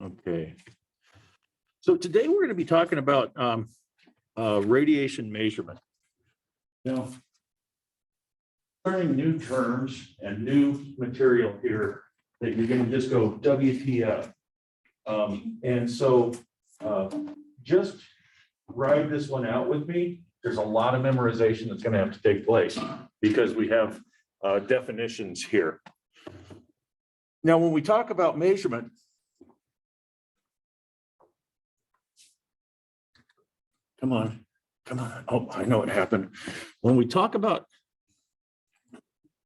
Okay. So today we're going to be talking about radiation measurement. Now, learning new terms and new material here that you're going to just go WTF. And so just ride this one out with me. There's a lot of memorization that's going to have to take place because we have definitions here. Now, when we talk about measurement, come on. Oh, I know what happened. When we talk about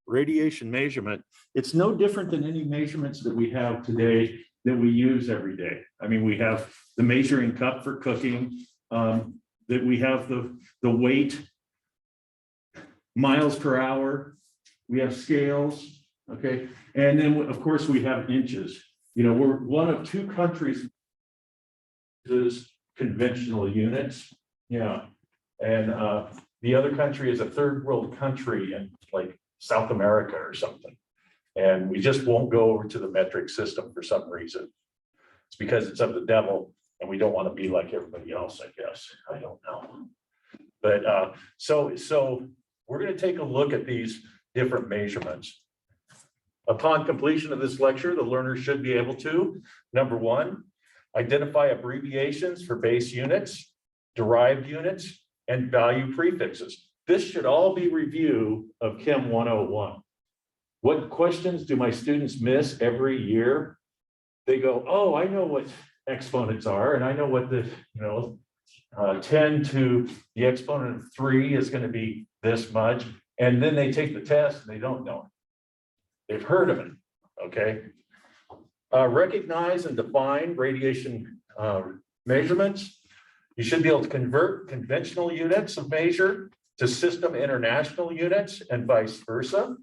radiation measurement, it's no different than any measurements that we have today that we use every day. I mean, we have the measuring cup for cooking, that we have the weight, miles per hour, we have scales, okay? And then, of course, we have inches. You know, we're one of two countries is conventional units. Yeah. And the other country is a third world country in like South America or something. And we just won't go over to the metric system for some reason. It's because it's of the devil and we don't want to be like everybody else, I guess. I don't know. But so we're going to take a look at these different measurements. Upon completion of this lecture, the learner should be able to, number one, identify abbreviations for base units, derived units, and value prefixes. This should all be review of Chem 101. What questions do my students miss every year? They go, oh, I know what exponents are, and I know what the, 10 to the exponent of 3 is going to be this much. And then they take the test and they don't know it. They've heard of it, okay? Recognize and define radiation measurements. You should be able to convert conventional units of measure to system international units and vice versa.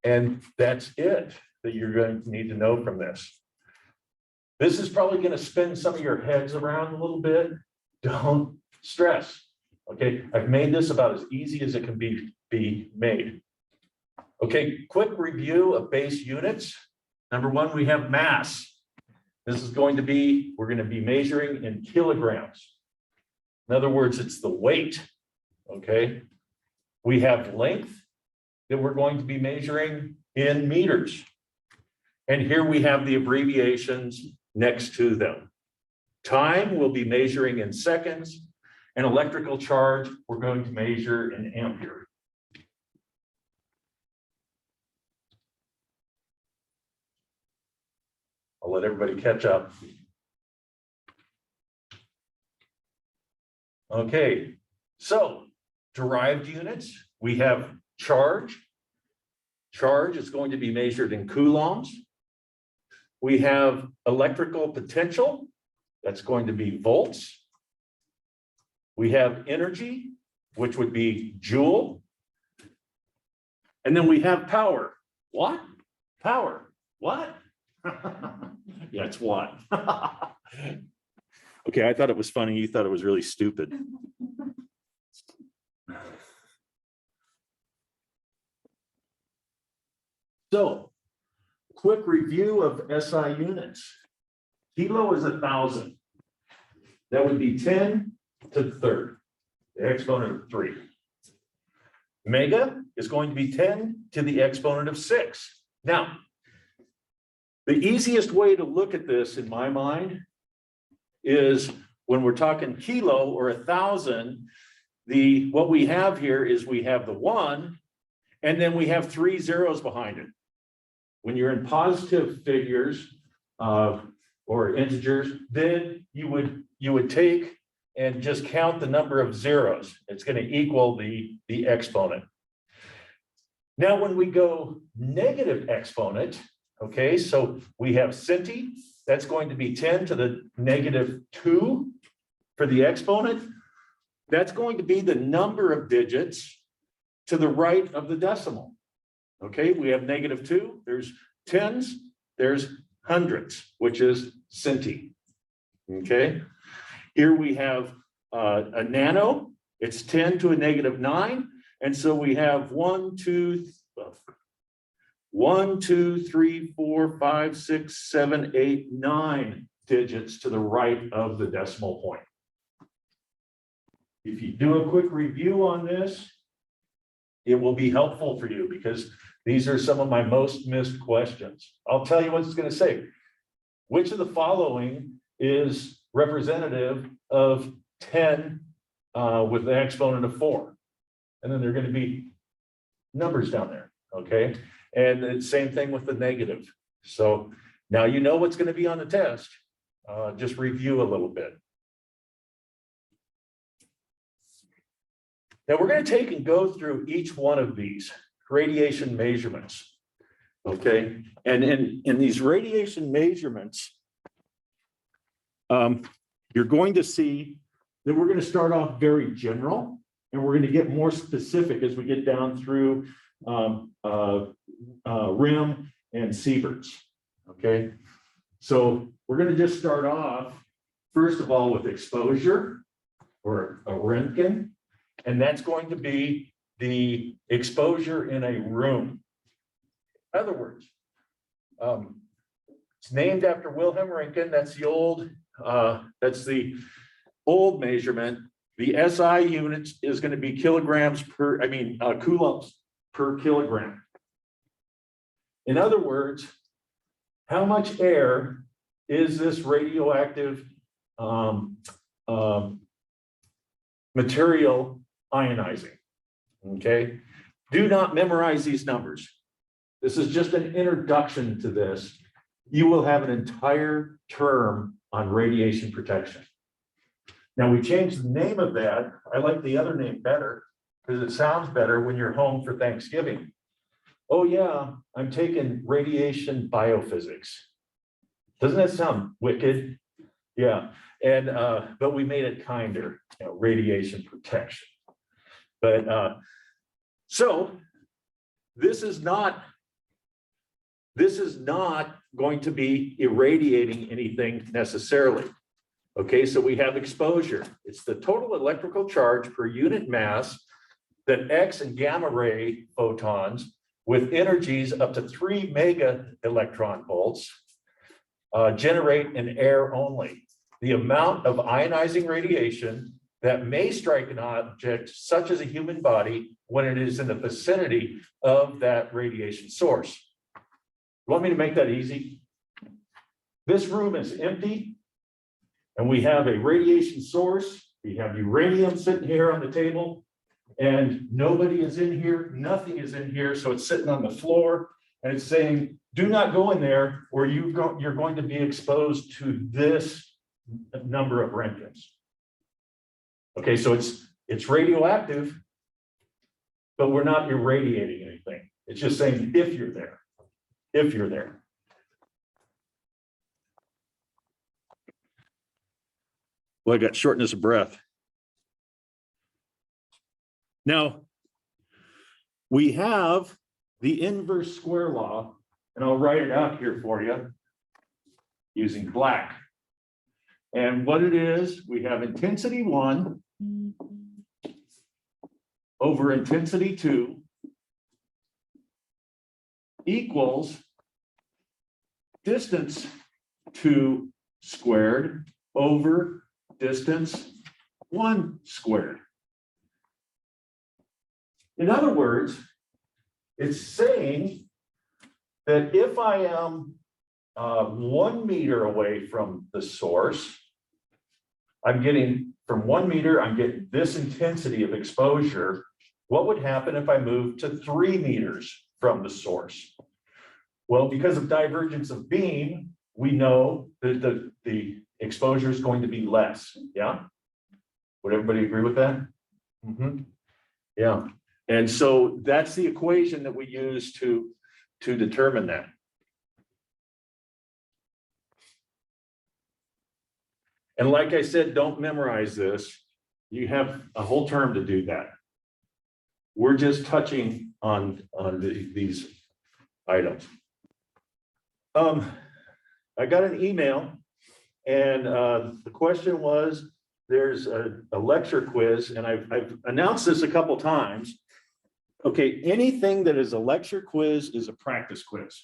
And that's it that you're going to need to know from this. This is probably going to spin some of your heads around a little bit. Don't stress, okay? I've made this about as easy as it can be made. Okay, quick review of base units. Number one, we have mass. This is going to be, we're going to be measuring in kilograms. In other words, it's the weight, okay? We have length that we're going to be measuring in meters. And here we have the abbreviations next to them. Time we'll be measuring in seconds, and electrical charge we're going to measure in ampere. I'll let everybody catch up. Okay, so derived units, we have charge. Charge is going to be measured in coulombs. We have electrical potential, that's going to be volts. We have energy, which would be joule. And then we have power. What? Power. What? Yeah, it's watt. Okay, I thought it was funny. You thought it was really stupid. So, quick review of SI units. Kilo is 1,000. That would be 10 to the third, the exponent of 3. Mega is going to be 10 to the exponent of 6. Now, the easiest way to look at this in my mind is when we're talking kilo or 1,000, what we have here is we have the 1 and then we have 3 zeros behind it. When you're in positive figures or integers, then you would take and just count the number of zeros. It's going to equal the exponent. Now, when we go negative exponent, okay, so we have centi, that's going to be 10 to the negative 2 for the exponent. That's going to be the number of digits to the right of the decimal. Okay, we have negative 2, there's tens, there's hundreds, which is centi. Okay, here we have a nano, it's 10 to a negative 9. And so we have 1, 2, 1, 2, 3, 4, 5, 6, 7, 8, 9 digits to the right of the decimal point. If you do a quick review on this, it will be helpful for you because these are some of my most missed questions. I'll tell you what it's going to say. Which of the following is representative of 10 with the exponent of 4? And then there are going to be numbers down there, okay? And the same thing with the negative. So now you know what's going to be on the test. Just review a little bit. Now we're going to take and go through each one of these radiation measurements, okay? And in these radiation measurements, you're going to see that we're going to start off very general, and we're going to get more specific as we get down through Rim and Sieverts, okay? So we're going to just start off, first of all, with exposure or a Röntgen. And that's going to be the exposure in a room. In other words, it's named after Wilhelm Röntgen. That's the old measurement. The SI unit is going to be coulombs per kilogram. In other words, how much air is this radioactive material ionizing? Okay, do not memorize these numbers. This is just an introduction to this. You will have an entire term on radiation protection. Now we changed the name of that. I like the other name better because it sounds better when you're home for Thanksgiving. Oh yeah, I'm taking radiation biophysics. Doesn't that sound wicked? Yeah, and but we made it kinder, radiation protection. But so this is not going to be irradiating anything necessarily. Okay, so we have exposure. It's the total electrical charge per unit mass that X and gamma ray photons with energies up to 3 mega electron volts generate in air only. The amount of ionizing radiation that may strike an object such as a human body when it is in the vicinity of that radiation source. You want me to make that easy? This room is empty and we have a radiation source. We have uranium sitting here on the table and nobody is in here, nothing is in here, so it's sitting on the floor and it's saying, do not go in there or you're going to be exposed to this number of Röntgens. Okay, so it's radioactive, but we're not irradiating anything. It's just saying if you're there, if you're there. Well, I got shortness of breath. Now, we have the inverse square law, and I'll write it out here for you using black. And what it is, we have intensity 1 over intensity 2 equals distance 2 squared over distance 1 squared. In other words, it's saying that if I am 1 meter away from the source, I'm getting from 1 meter, I'm getting this intensity of exposure. What would happen if I moved to 3 meters from the source? Well, because of divergence of beam, we know that the exposure is going to be less. Yeah. Would everybody agree with that? Mm-hmm. Yeah. And so that's the equation that we use to determine that. And like I said, don't memorize this. You have a whole term to do that. We're just touching on these items. I got an email and the question was, there's a lecture quiz, and I've announced this a couple times. Okay, anything that is a lecture quiz is a practice quiz.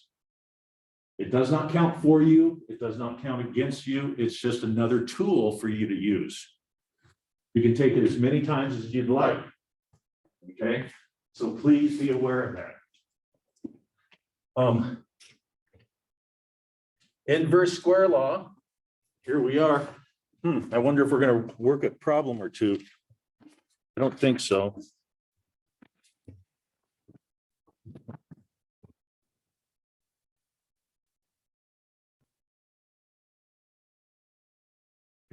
It does not count for you. It does not count against you. It's just another tool for you to use. You can take it as many times as you'd like. Okay, so please be aware of that. Inverse square law. Here we are. I wonder if we're going to work a problem or two. I don't think so.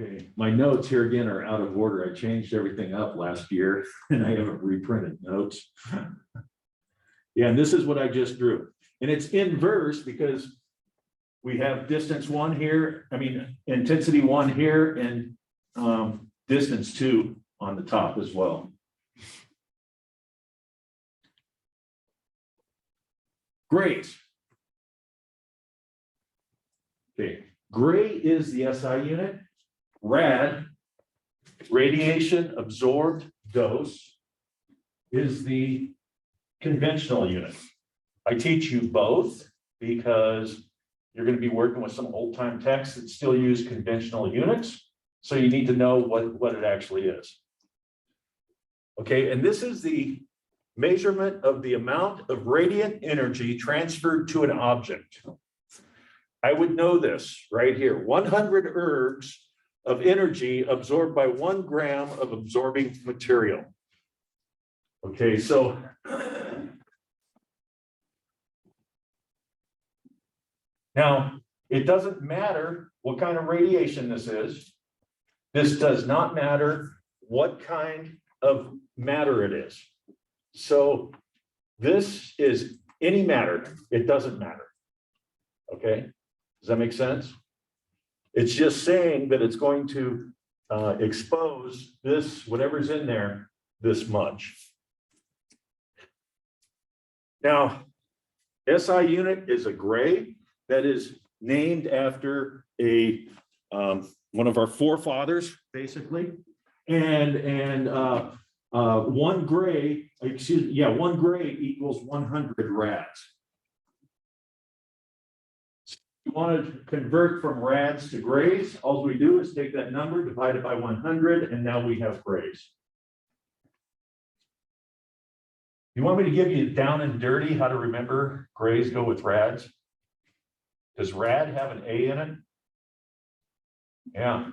Okay, my notes here again are out of order. I changed everything up last year and I haven't reprinted notes. Yeah, and this is what I just drew. And it's inverse because we have distance 1 here, intensity 1 here, and distance 2 on the top as well. Great. Okay, gray is the SI unit. Rad, radiation absorbed dose, is the conventional unit. I teach you both because you're going to be working with some old time texts that still use conventional units. So you need to know what it actually is. Okay, and this is the measurement of the amount of radiant energy transferred to an object. I would know this right here, 100 ergs of energy absorbed by 1 gram of absorbing material. Okay, so now it doesn't matter what kind of radiation this is. This does not matter what kind of matter it is. So this is any matter, it doesn't matter. Okay, does that make sense? It's just saying that it's going to expose this, whatever's in there, this much. Now, SI unit is a gray that is named after a one of our forefathers, basically. And 1 gray, excuse me, 1 gray equals 100 rads. You want to convert from rads to grays, all we do is take that number, divide it by 100, and now we have grays. You want me to give you down and dirty how to remember grays go with rads? Does rad have an A in it? Yeah.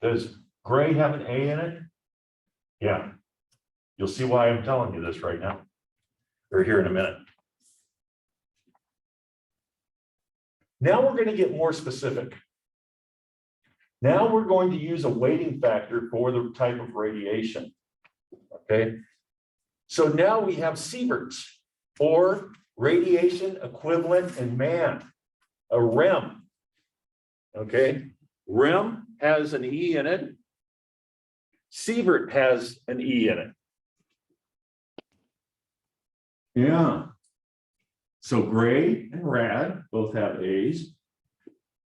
Does gray have an A in it? Yeah. You'll see why I'm telling you this right now, or here in a minute. Now we're going to get more specific. Now we're going to use a weighting factor for the type of radiation. Okay. So now we have sieverts, or radiation equivalent in man, a REM. Okay. REM has an E in it. Sievert has an E in it. Yeah. So gray and rad both have A's.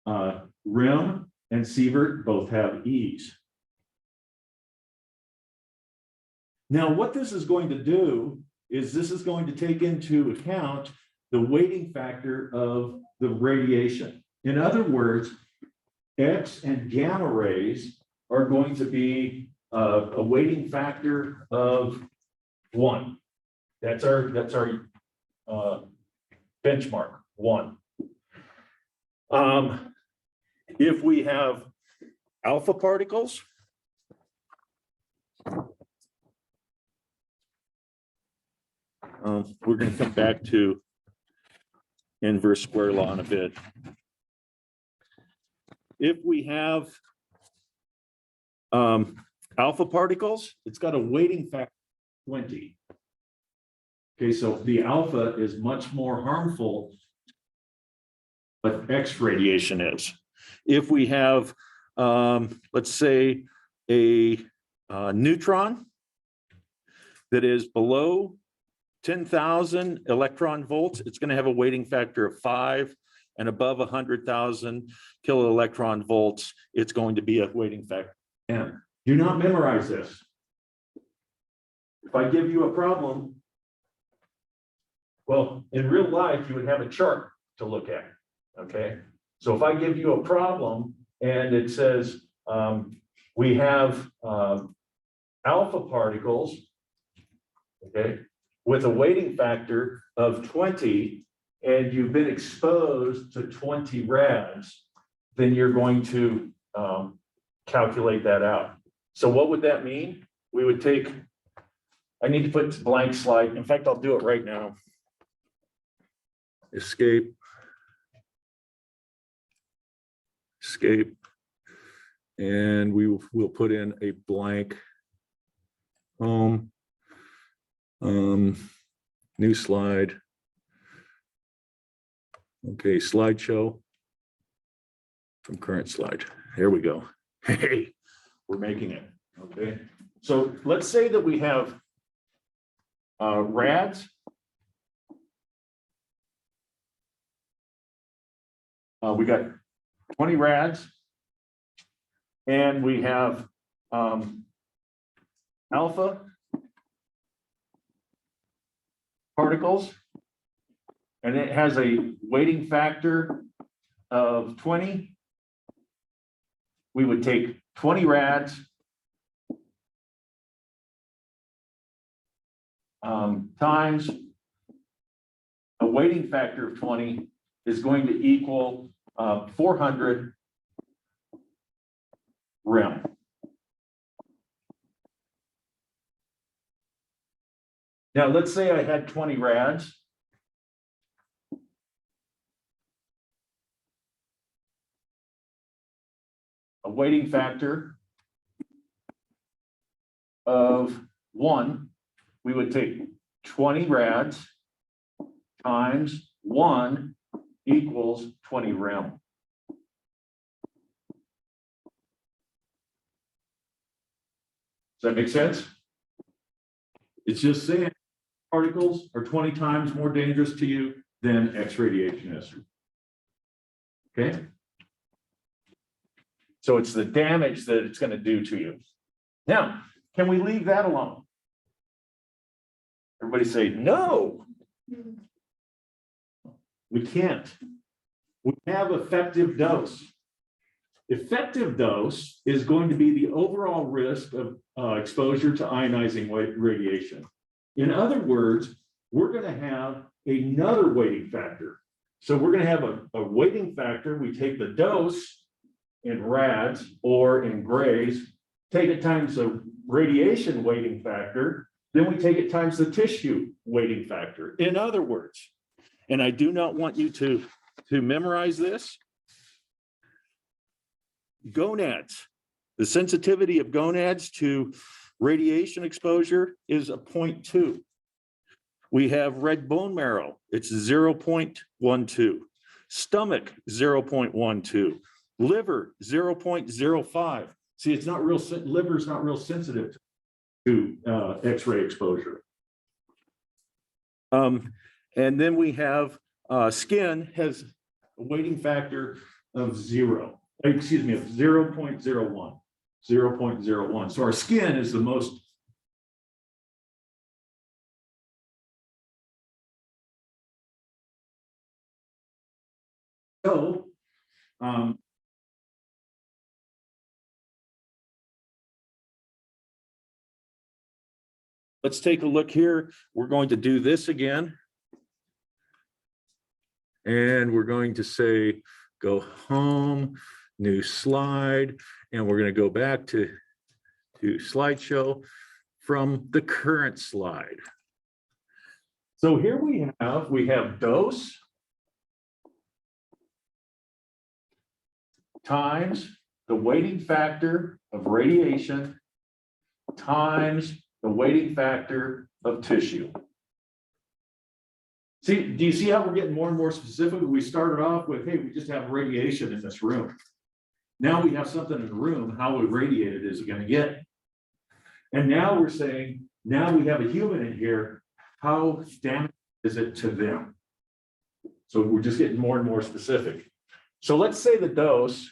REM and sievert both have E's. Now, what this is going to do is this is going to take into account the weighting factor of the radiation. In other words, X and gamma rays are going to be a weighting factor of 1. That's our benchmark, 1. If we have alpha particles, we're going to come back to inverse square law in a bit. If we have alpha particles, it's got a weighting factor of 20. Okay, so the alpha is much more harmful than X radiation is. If we have, let's say, a neutron that is below 10,000 electron volts, it's going to have a weighting factor of 5, and above 100,000 kilo electron volts, it's going to be a weighting factor. And do not memorize this. If I give you a problem, Well, in real life, you would have a chart to look at, okay? So if I give you a problem and it says, we have alpha particles, okay, with a weighting factor of 20, and you've been exposed to 20 rads, then you're going to calculate that out. So what would that mean? We would take, I need to put blank slide. In fact, I'll do it right now. Escape. And we'll put in a blank home, new slide. Okay, slideshow from current slide. Here we go. Hey, we're making it. Okay, so let's say that we have rads. We got 20 rads, and we have alpha particles, and it has a weighting factor of 20. We would take 20 rads times a weighting factor of 20 is going to equal 400 rem. Now, let's say I had 20 rads. A weighting factor of 1, we would take 20 rads times 1 equals 20 rem. Does that make sense? It's just saying particles are 20 times more dangerous to you than X radiation is. Okay? So it's the damage that it's going to do to you. Now, can we leave that alone? Everybody say, no. We can't. We have effective dose. Effective dose is going to be the overall risk of exposure to ionizing radiation. In other words, we're going to have another weighting factor. So we're going to have a weighting factor. We take the dose in rads or in grays, take it times the radiation weighting factor, then we take it times the tissue weighting factor. In other words, and I do not want you to memorize this, gonads, the sensitivity of gonads to radiation exposure is a 0.2. We have red bone marrow, it's 0.12. Stomach, 0.12. Liver, 0.05. See, it's not real, liver's not real sensitive to X-ray exposure. And then we have skin has a weighting factor of 0. Excuse me, of 0.01. 0.01. So our skin is the most let's take a look here. We're going to do this again. And we're going to say, go home, new slide, and we're going to go back to slideshow from the current slide. So here we have dose times the weighting factor of radiation times the weighting factor of tissue. See, do you see how we're getting more and more specific? We started off with, hey, we just have radiation in this room. Now we have something in the room, how irradiated is it going to get? And now we're saying, now we have a human in here, how damaged is it to them? So we're just getting more and more specific. So let's say the dose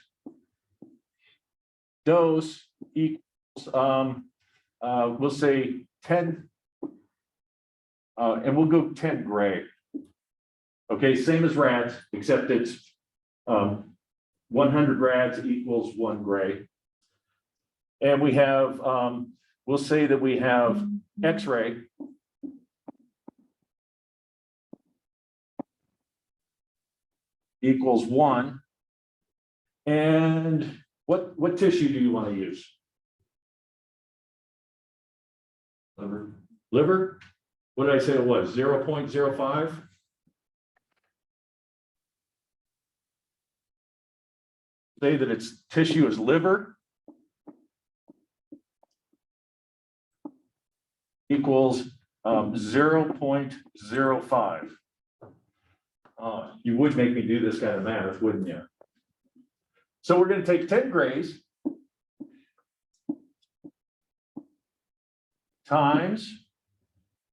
equals, we'll say 10, and we'll go 10 gray. Okay, same as rads, except it's 100 rads equals 1 gray. And we have, we'll say that we have X-ray. Equals 1. And what tissue do you want to use? Liver. Liver? What did I say it was? 0.05? Say that its tissue is liver. Equals 0.05. You would make me do this kind of math, wouldn't you? So we're going to take 10 grays times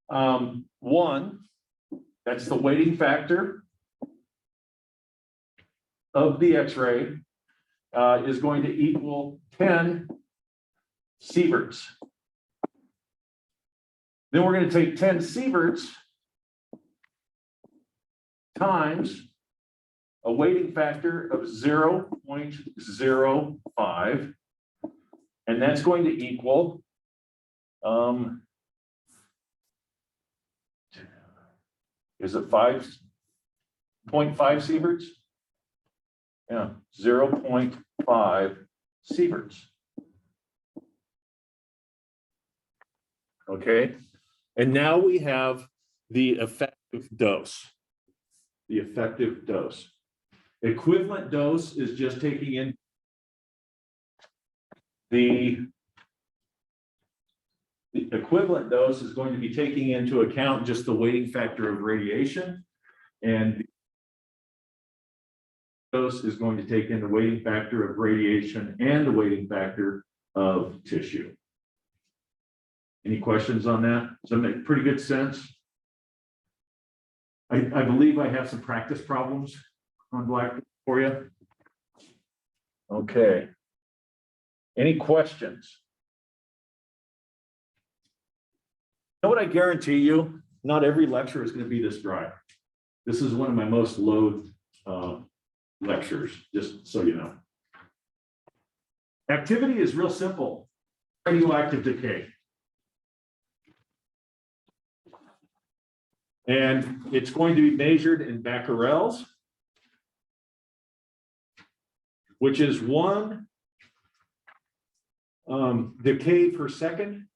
1, that's the weighting factor of the X-ray, is going to equal 10 sieverts. Then we're going to take 10 sieverts times a weighting factor of 0.05, and that's going to equal is it 5.5 sieverts? Yeah, 0.5 sieverts. Okay, and now we have the effective dose. The effective dose. Equivalent dose is just taking in the equivalent dose is going to be taking into account just the weighting factor of radiation, and the dose is going to take in the weighting factor of radiation and the weighting factor of tissue. Any questions on that? Does that make pretty good sense? I believe I have some practice problems on Blackboard for you. Okay. Any questions? You know what I guarantee you? Not every lecture is going to be this dry. This is one of my most loathed lectures, just so you know. Activity is real simple. Radioactive decay. And it's going to be measured in becquerels, which is 1 decay per second.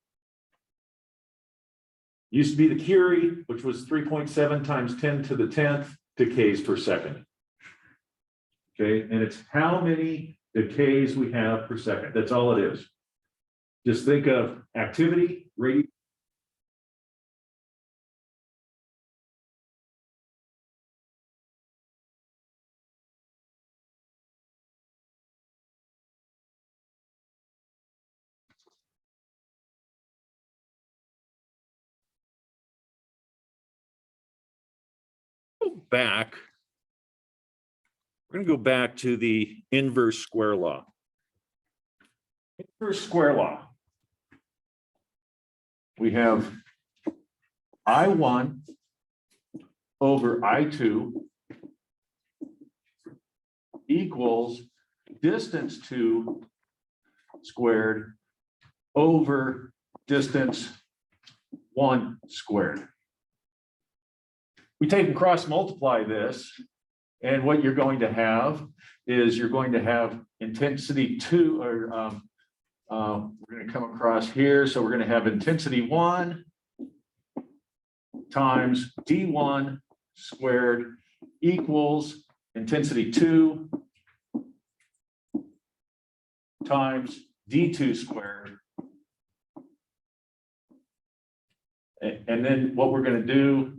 Used to be the Curie, which was 3.7 times 10 to the 10th decays per second. Okay, and it's how many decays we have per second. That's all it is. Just think of activity, radiation. Back. We're going to go back to the inverse square law. Inverse square law. We have I1 over I2 equals distance 2 squared over distance 1 squared. We take and cross multiply this, and what you're going to have is you're going to have intensity 2, or we're going to come across here. So we're going to have intensity 1 times D1 squared equals intensity 2 times D2 squared. And then what we're going to do,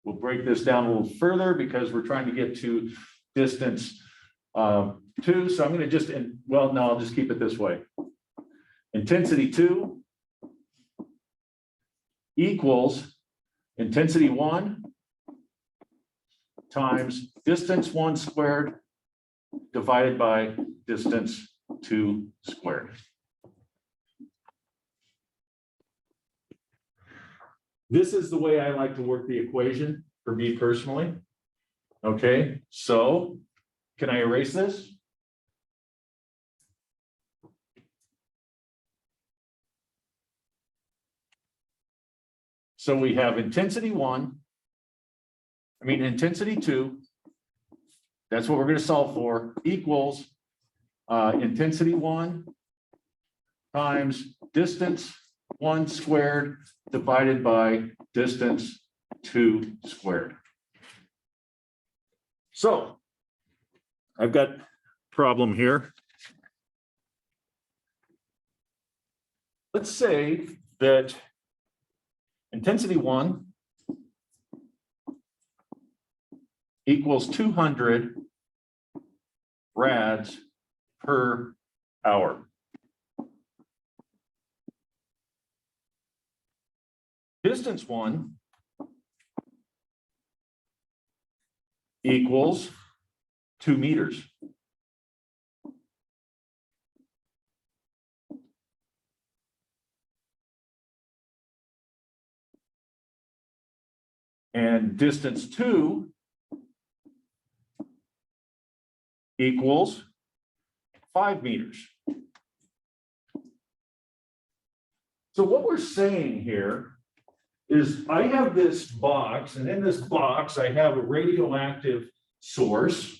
we'll break this down a little further because we're trying to get to distance 2. So I'm going to just, well, no, I'll just keep it this way. Intensity 2 equals intensity 1 times distance 1 squared divided by distance 2 squared. This is the way I like to work the equation for me personally. Okay, so can I erase this? So we have intensity 2, that's what we're going to solve for, equals intensity 1 times distance 1 squared divided by distance 2 squared. So I've got a problem here. Let's say that intensity 1 equals 200 rads per hour. Distance 1 equals 2 meters. And distance 2 equals 5 meters. So what we're saying here is I have this box, and in this box, I have a radioactive source.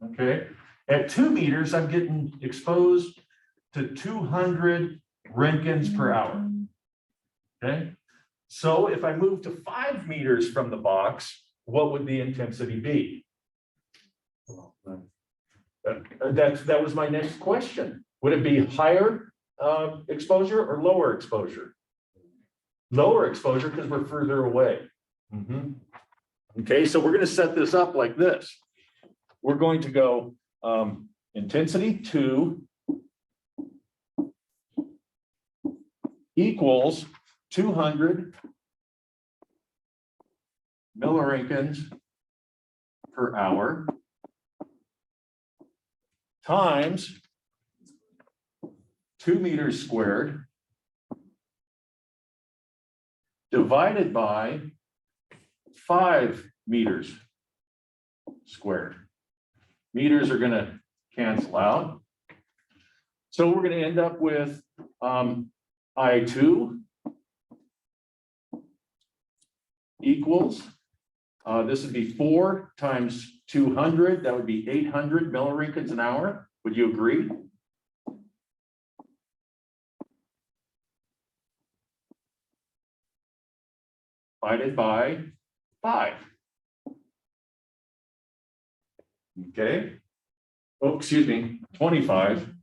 Okay, at 2 meters, I'm getting exposed to 200 Roentgens per hour. Okay, so if I move to 5 meters from the box, what would the intensity be? That was my next question. Would it be higher exposure or lower exposure? Lower exposure because we're further away. Okay, so we're going to set this up like this. We're going to go intensity 2 equals 200 milliroentgens per hour times 2 meters squared divided by 5 meters squared. Meters are going to cancel out. So we're going to end up with I2 equals, this would be 4 times 200, that would be 800 milliroentgens an hour. Would you agree? Divided by 5. Okay. Oh, excuse me, 25.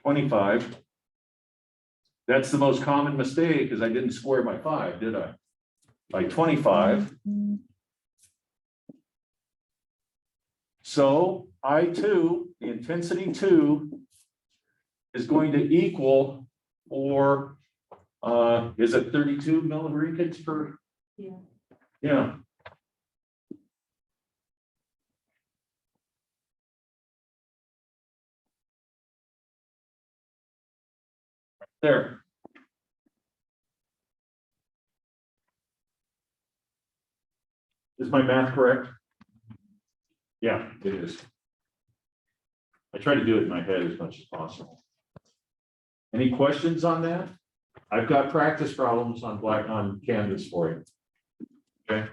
25. That's the most common mistake, because I didn't square by 5, did I? By 25. So I2, the intensity 2, is going to equal, or is it 32 milliroentgens per? Yeah. Yeah. There. Is my math correct? Yeah, it is. I try to do it in my head as much as possible. Any questions on that? I've got practice problems on Canvas for you. Okay.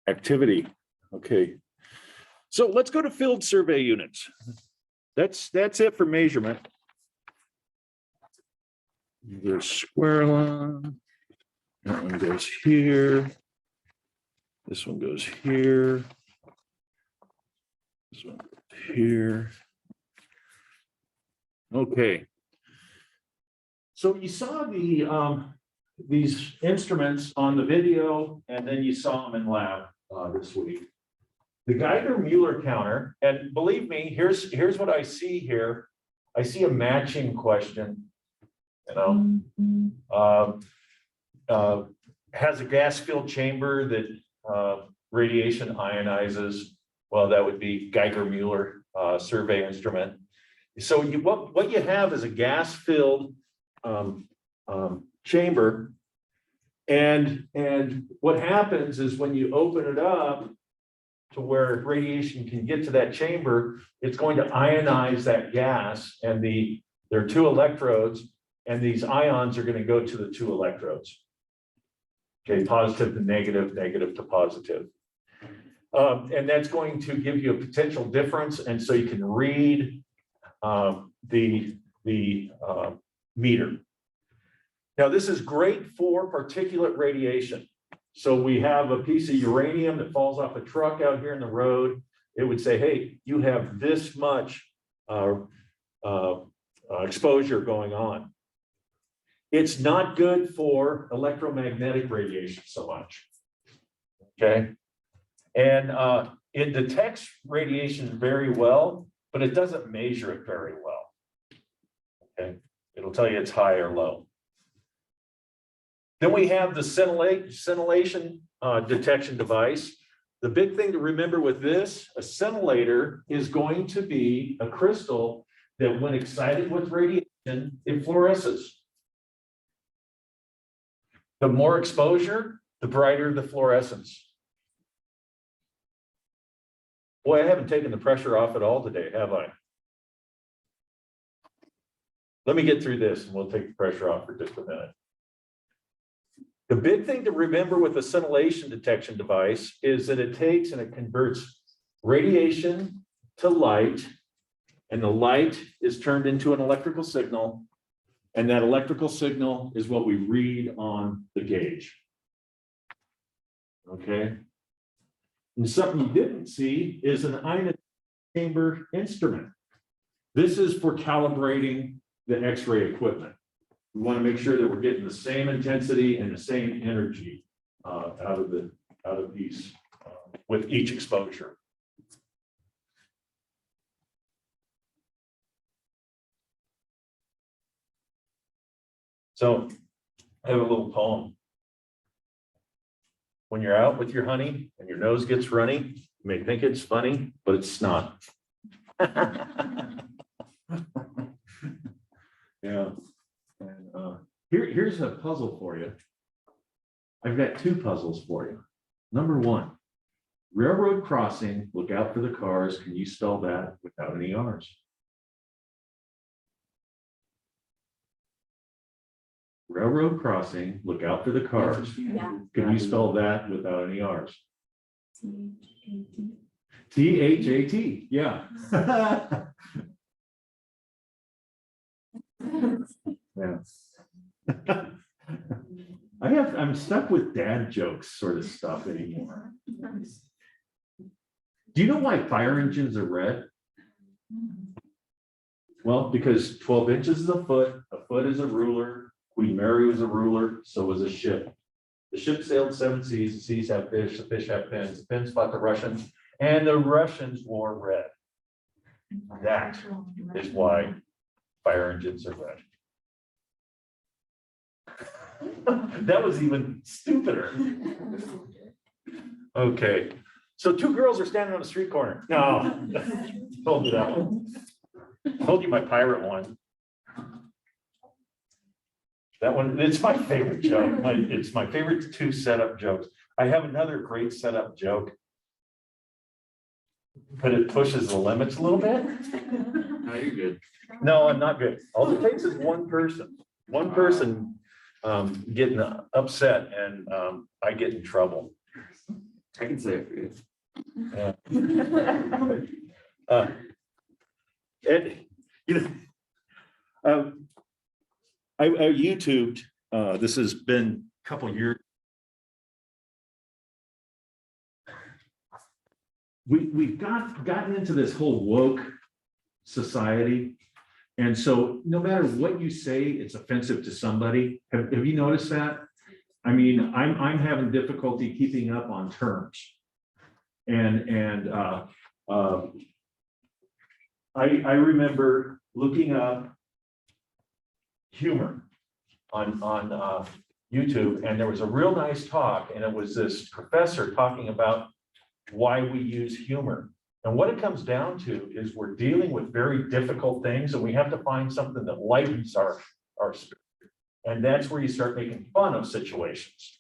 Activity. Okay. So let's go to field survey units. That's it for measurement. There's square line. That one goes here. This one goes here. This one goes here. Okay. So you saw these instruments on the video, and then you saw them in lab this week. The Geiger-Mueller counter, and believe me, here's what I see here. I see a matching question, you know. Has a gas-filled chamber that radiation ionizes. Well, that would be Geiger-Müller survey instrument. So what you have is a gas-filled chamber. And what happens is when you open it up to where radiation can get to that chamber, it's going to ionize that gas, and there are two electrodes, and these ions are going to go to the two electrodes. Okay, positive to negative, negative to positive. And that's going to give you a potential difference, and so you can read the meter. Now, this is great for particulate radiation. So we have a piece of uranium that falls off a truck out here in the road. It would say, hey, you have this much exposure going on. It's not good for electromagnetic radiation so much. Okay. And it detects radiation very well, but it doesn't measure it very well. Okay. It'll tell you it's high or low. Then we have the scintillation detection device. The big thing to remember with this, a scintillator is going to be a crystal that when excited with radiation, it fluoresces. The more exposure, the brighter the fluorescence. Boy, I haven't taken the pressure off at all today, have I? Let me get through this and we'll take the pressure off for just a minute. The big thing to remember with a scintillation detection device is that it takes and it converts radiation to light, and the light is turned into an electrical signal, and that electrical signal is what we read on the gauge. Okay. And something you didn't see is an ionization chamber instrument. This is for calibrating the X-ray equipment. We want to make sure that we're getting the same intensity and the same energy out of these with each exposure. So I have a little poem. When you're out with your honey and your nose gets runny, you may think it's funny, but it's not. Yeah. And here's a puzzle for you. I've got two puzzles for you. Number one, railroad crossing, look out for the cars. Can you spell that without any R's? Railroad crossing, look out for the cars. Yeah. Can you spell that without any R's? T-H-A-T, yeah. Yeah. I'm stuck with dad jokes sort of stuff anymore. Do you know why fire engines are red? Well, because 12 inches is a foot is a ruler. Queen Mary was a ruler, so was a ship. The ship sailed 7 seas, the seas have fish, the fish have fins, the fins fought the Russians, and the Russians wore red. That is why fire engines are red. That was even stupider. Okay, so two girls are standing on a street corner. No, told you that one. Told you my pirate one. That one, it's my favorite joke. It's my favorite two setup jokes. I have another great setup joke, but it pushes the limits a little bit. No, you're good. No, I'm not good. All it takes is one person getting upset, and I get in trouble. I can say it for you. Yeah. And you know, I YouTubed. This has been a couple of years. We've gotten into this whole woke society, and so no matter what you say, it's offensive to somebody. Have you noticed that? I mean, I'm having difficulty keeping up on terms, and I remember looking up humor on YouTube, and there was a real nice talk, and it was this professor talking about why we use humor. And what it comes down to is we're dealing with very difficult things, and we have to find something that lightens our spirit. And that's where you start making fun of situations.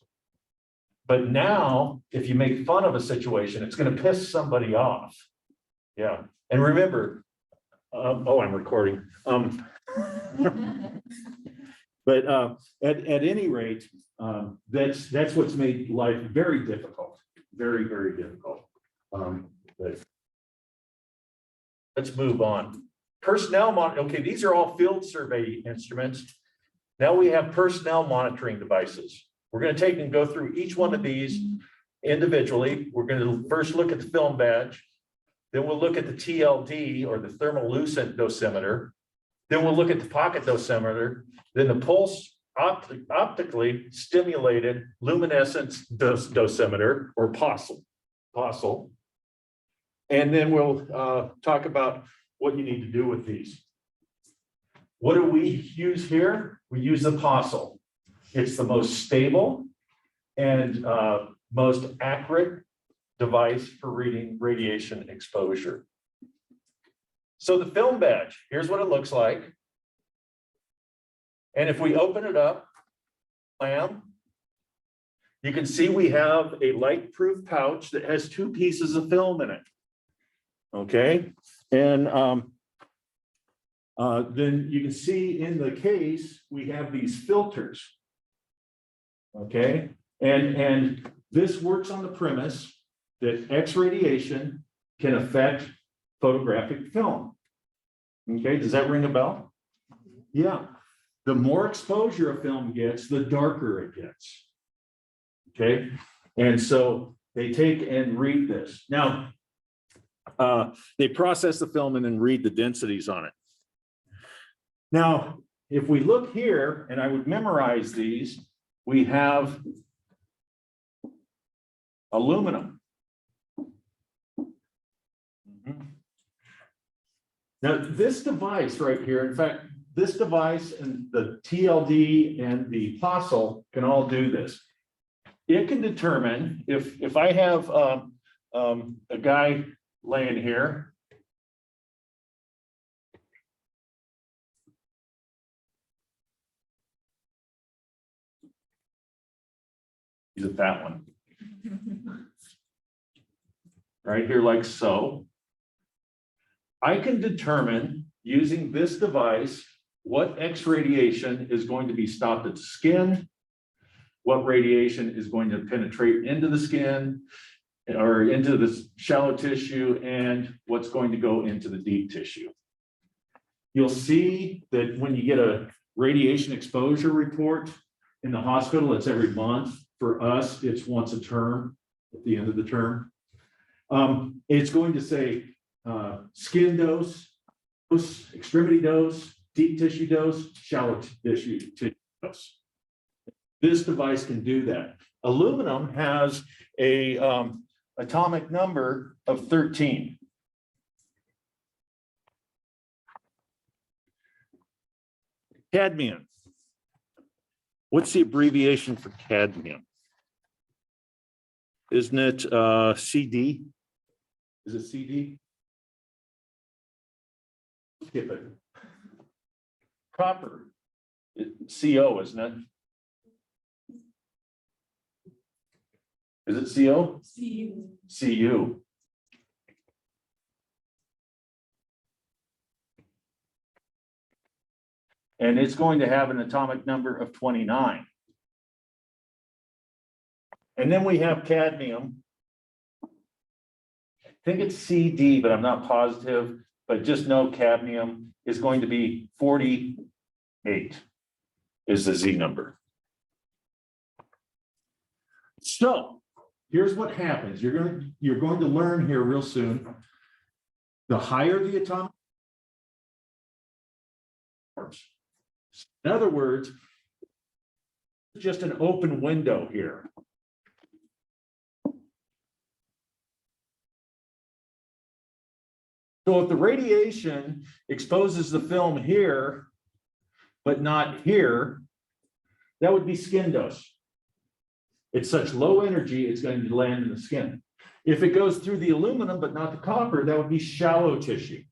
But now, if you make fun of a situation, it's going to piss somebody off. Yeah. And remember, oh, I'm recording. But at any rate, that's what's made life very difficult, very, very difficult. But let's move on. Personnel okay, these are all field survey instruments. Now we have personnel monitoring devices. We're going to take and go through each one of these individually. We're going to first look at the film badge. Then we'll look at the TLD, or the thermalucent dosimeter. Then we'll look at the pocket dosimeter. Then the pulse optically stimulated luminescence dosimeter, or POSL. And then we'll talk about what you need to do with these. What do we use here? We use the POSL. It's the most stable and most accurate device for reading radiation exposure. So the film badge, here's what it looks like. And if we open it up, you can see we have a light-proof pouch that has 2 pieces of film in it. Okay, and then you can see in the case, we have these filters. Okay, and this works on the premise that X radiation can affect photographic film. Okay, does that ring a bell? Yeah, the more exposure a film gets, the darker it gets. Okay, and so they take and read this. Now, they process the film and then read the densities on it. Now, if we look here, and I would memorize these, we have aluminum. Now, this device right here, in fact, this device and the TLD and the POSL can all do this. It can determine if I have a guy laying here. He's a fat one. Right here, like so. I can determine using this device what X radiation is going to be stopped at the skin, what radiation is going to penetrate into the skin or into the shallow tissue, and what's going to go into the deep tissue. You'll see that when you get a radiation exposure report in the hospital, it's every month. For us, it's once a term at the end of the term. It's going to say skin dose, extremity dose, deep tissue dose, shallow tissue dose. This device can do that. Aluminum has a atomic number of 13. Cadmium. What's the abbreviation for cadmium? Isn't it CD? Is it CD? Skip it. Copper. CO, isn't it? Is it CO? CU. CU. And it's going to have an atomic number of 29. And then we have cadmium. I think it's CD, but I'm not positive, but just know cadmium is going to be 48 is the Z number. So here's what happens. You're going to learn here real soon. The higher the atomic, in other words, just an open window here. So if the radiation exposes the film here, but not here, that would be skin dose. It's such low energy, it's going to land in the skin. If it goes through the aluminum, but not the copper, that would be shallow tissue.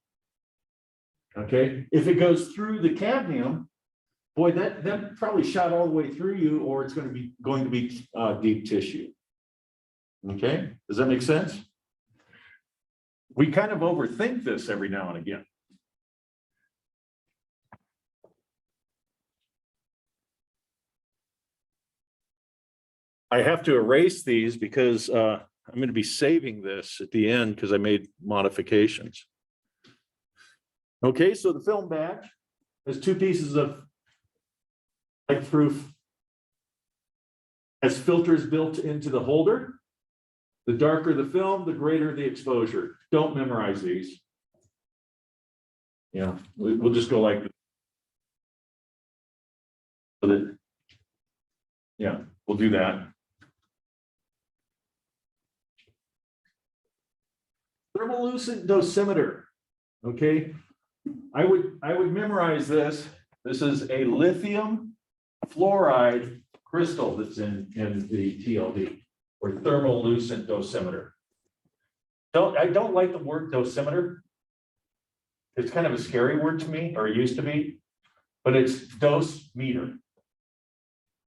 Okay, if it goes through the cadmium, boy, that probably shot all the way through you, or it's going to be deep tissue. Okay, does that make sense? We kind of overthink this every now and again. I have to erase these because I'm going to be saving this at the end because I made modifications. Okay, so the film batch has two pieces of light-proof, has filters built into the holder. The darker the film, the greater the exposure. Don't memorize these. Yeah, we'll just go like this. Yeah, we'll do that. Thermolucent dosimeter. Okay, I would memorize this. This is a lithium fluoride crystal that's in the TLD, or thermolucent dosimeter. I don't like the word dosimeter. It's kind of a scary word to me, or it used to be, but it's dose meter.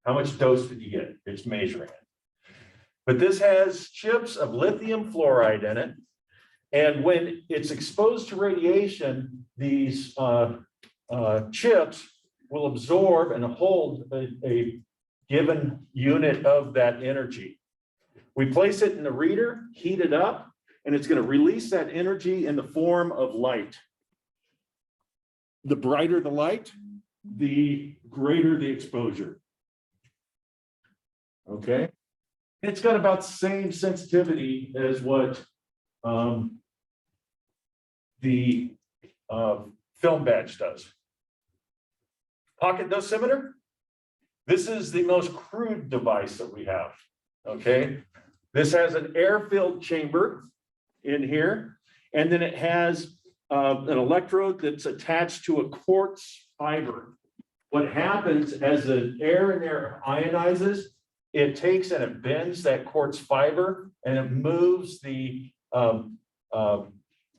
How much dose did you get? It's measuring it. But this has chips of lithium fluoride in it. And when it's exposed to radiation, these chips will absorb and hold a given unit of that energy. We place it in the reader, heat it up, and it's going to release that energy in the form of light. The brighter the light, the greater the exposure. Okay. It's got about the same sensitivity as what the film badge does. Pocket dosimeter. This is the most crude device that we have. Okay. This has an air-filled chamber in here, and then it has an electrode that's attached to a quartz fiber. What happens as the air in there ionizes, it takes and it bends that quartz fiber and it moves the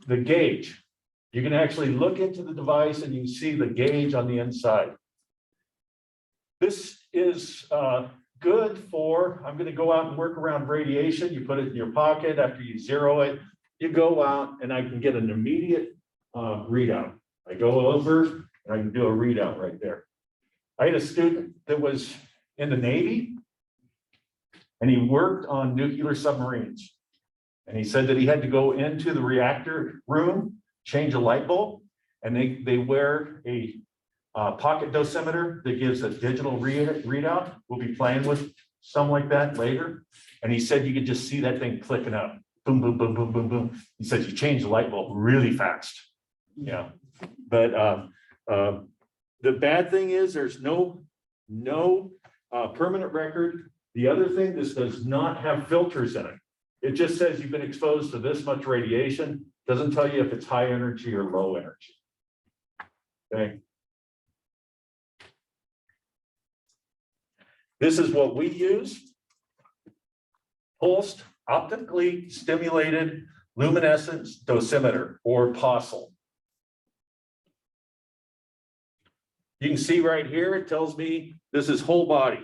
gauge. You can actually look into the device and you can see the gauge on the inside. This is good for, I'm going to go out and work around radiation. You put it in your pocket after you zero it. You go out and I can get an immediate readout. I go over and I can do a readout right there. I had a student that was in the Navy and he worked on nuclear submarines. And he said that he had to go into the reactor room, change a light bulb, and they wear a pocket dosimeter that gives a digital readout. We'll be playing with some like that later. And he said you could just see that thing clicking up. Boom, boom, boom, boom, boom, boom. He said you change the light bulb really fast. Yeah. But the bad thing is there's no permanent record. The other thing, this does not have filters in it. It just says you've been exposed to this much radiation. Doesn't tell you if it's high energy or low energy. Okay. This is what we use. Pulsed optically stimulated luminescence dosimeter, or POSL. You can see right here, it tells me this is whole body.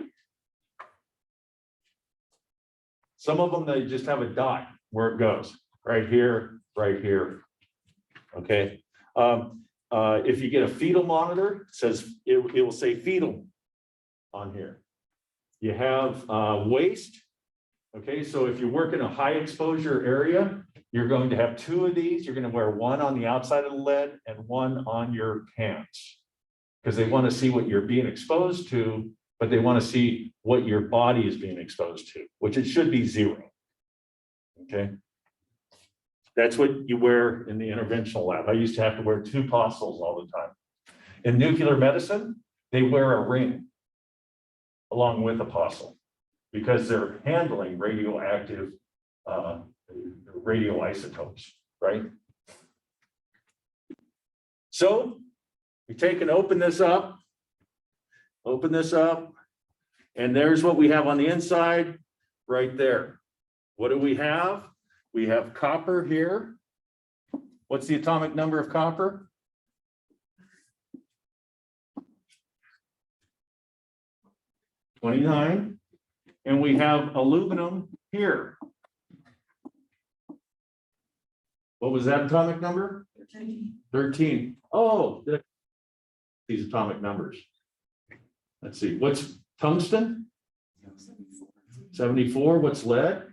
Some of them, they just have a dot where it goes, right here, right here. Okay. If you get a fetal monitor, it says it will say fetal on here. You have waste. Okay, so if you work in a high exposure area, you're going to have two of these. You're going to wear one on the outside of the lead and one on your hands, because they want to see what you're being exposed to, but they want to see what your body is being exposed to, which it should be 0. Okay. That's what you wear in the interventional lab. I used to have to wear 2 POSLs all the time. In nuclear medicine, they wear a ring along with a POSL because they're handling radioactive radioisotopes, right? So we take and open this up. Open this up. And there's what we have on the inside right there. What do we have? We have copper here. What's the atomic number of copper? 29. And we have aluminum here. What was that atomic number? 13. Oh, these atomic numbers. Let's see, what's tungsten? 74. What's lead?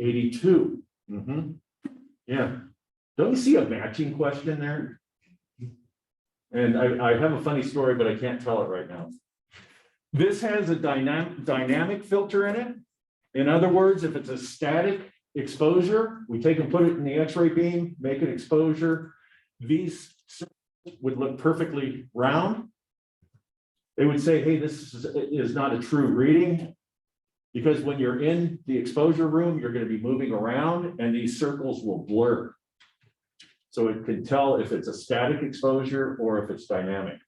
82. Yeah. Don't you see a matching question there? And I have a funny story, but I can't tell it right now. This has a dynamic filter in it. In other words, if it's a static exposure, we take and put it in the X-ray beam, make it exposure. These would look perfectly round. They would say, hey, this is not a true reading. Because when you're in the exposure room, you're going to be moving around and these circles will blur. So it can tell if it's a static exposure or if it's dynamic.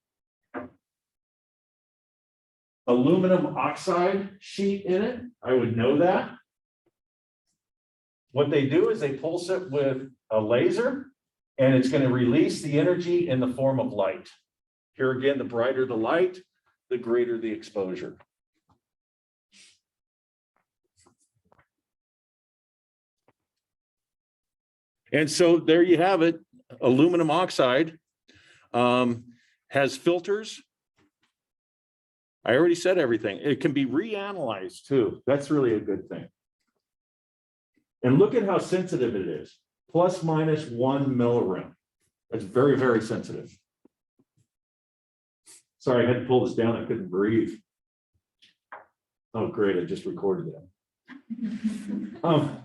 Aluminum oxide sheet in it, I would know that. What they do is they pulse it with a laser and it's going to release the energy in the form of light. Here again, the brighter the light, the greater the exposure. And so there you have it. Aluminum oxide has filters. I already said everything. It can be reanalyzed too. That's really a good thing. And look at how sensitive it is. Plus minus 1 millirem. That's very, very sensitive. Sorry, I had to pull this down. I couldn't breathe. Oh, great. I just recorded that.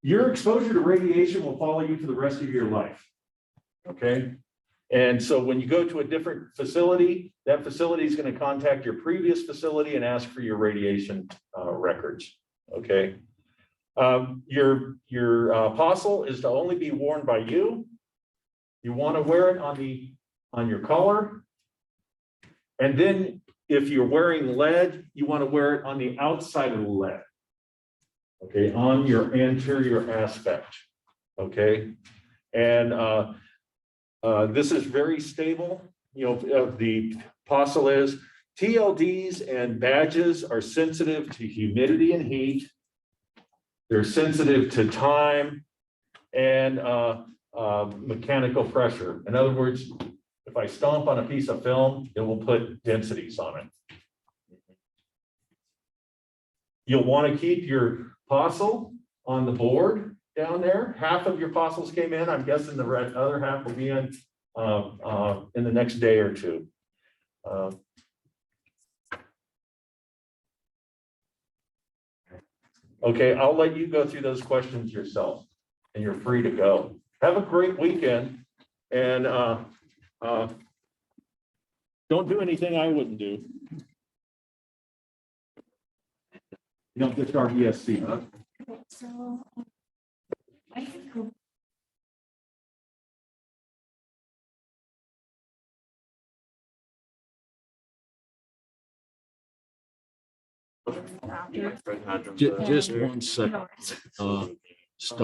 Your exposure to radiation will follow you for the rest of your life. Okay. And so when you go to a different facility, that facility is going to contact your previous facility and ask for your radiation records. Okay. Your apostle is to only be worn by you. You want to wear it on your collar. And then if you're wearing lead, you want to wear it on the outside of the lead. Okay, on your anterior aspect. Okay. And this is very stable. You know, the apostle is. TLDs and badges are sensitive to humidity and heat. They're sensitive to time and mechanical pressure. In other words, if I stomp on a piece of film, it will put densities on it. You'll want to keep your apostle on the board down there. Half of your apostles came in. I'm guessing the other half will be in the next day or two. Okay, I'll let you go through those questions yourself, and you're free to go. Have a great weekend, and don't do anything I wouldn't do. You don't get our ESC, huh? So I think Fred Hadron, Just 1 second. Stop.